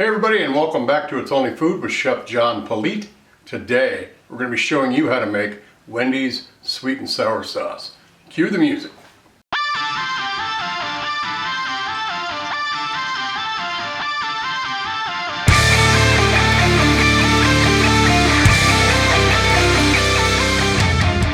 Hey everybody, and welcome back to It's Only Food with Chef John Politte. Today we're going to be showing you how to make Wendy's sweet and sour sauce. Cue the music.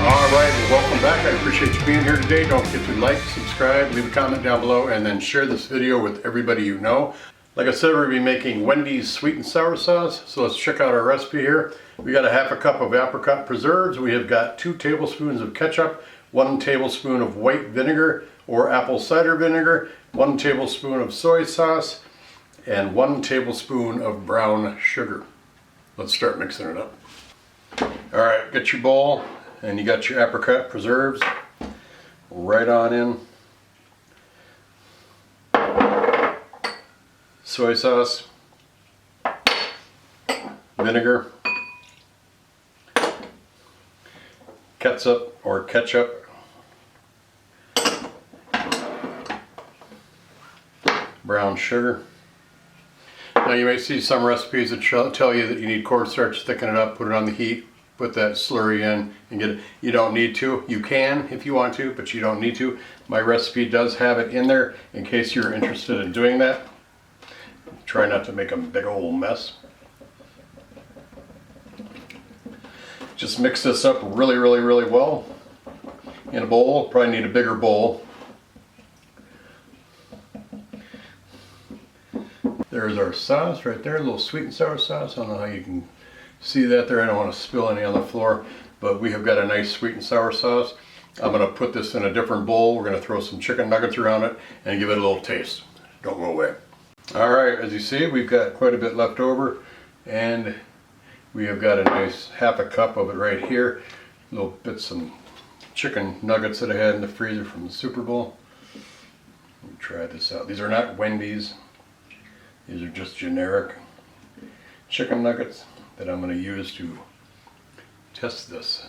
Alright, and welcome back. I appreciate you being here today. Don't forget to like, subscribe, leave a comment down below, and then share this video with everybody you know. Like I said, we're going to be making Wendy's sweet and sour sauce, so let's check out our recipe here. We got a half a cup of apricot preserves. We have got 2 tablespoons of ketchup, 1 tablespoon of white vinegar or apple cider vinegar, 1 tablespoon of soy sauce, and 1 tablespoon of brown sugar. Let's start mixing it up. Alright, get your bowl, and you got your apricot preserves right on in. Soy sauce, vinegar, ketchup or ketchup, brown sugar. Now you may see some recipes that tell you that you need cornstarch, thicken it up, put it on the heat, put that slurry in and get it. You don't need to. You can if you want to, but you don't need to. My recipe does have it in there in case you're interested in doing that. Try not to make a big old mess. Just mix this up really well in a bowl. Probably need a bigger bowl. There's our sauce right there, a little sweet and sour sauce. I don't know how you can see that there. I don't want to spill any on the floor, but we have got a nice sweet and sour sauce. I'm going to put this in a different bowl. We're going to throw some chicken nuggets around it and give it a little taste. Don't go away. Alright, as you see, we've got quite a bit left over, and we have got a nice half a cup of it right here. Little bits, some chicken nuggets that I had in the freezer from the Super Bowl. Let me try this out. These are not Wendys. These are just generic chicken nuggets that I'm going to use to test this.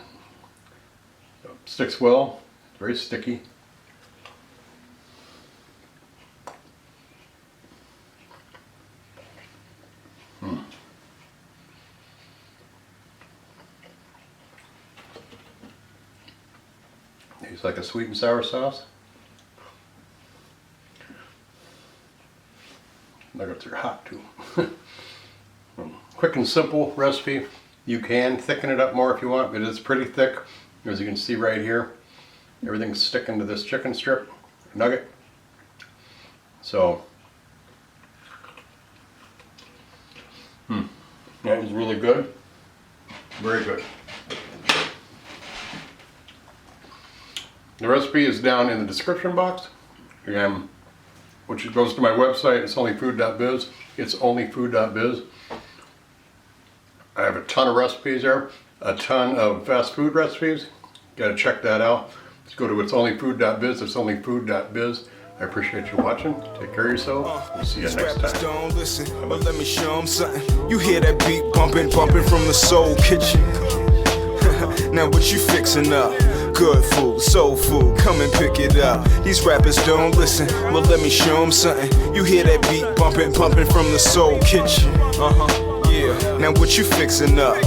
So it sticks well, it's very sticky. Tastes like a sweet and sour sauce. Nuggets are hot too. Quick and simple recipe. You can thicken it up more if you want, but it's pretty thick. As you can see right here, everything's sticking to this chicken strip, nugget. So, that was really good. Very good. The recipe is down in the description box, again, which goes to my website, it's onlyfood.biz. It's onlyfood.biz. I have a ton of recipes there, a ton of fast food recipes. Got to check that out. Let's go to itsonlyfood.biz. It's onlyfood.biz. I appreciate you watching. Take care of yourself. We'll see you next time. Don't listen, but let me show them something. You hear that beat bumping from the soul kitchen. Now what you fixing up? Good food, soul food, come and pick it up. These rappers don't listen, well let me show them something. You hear that beat bumping from the soul kitchen. Yeah, now what you fixing up?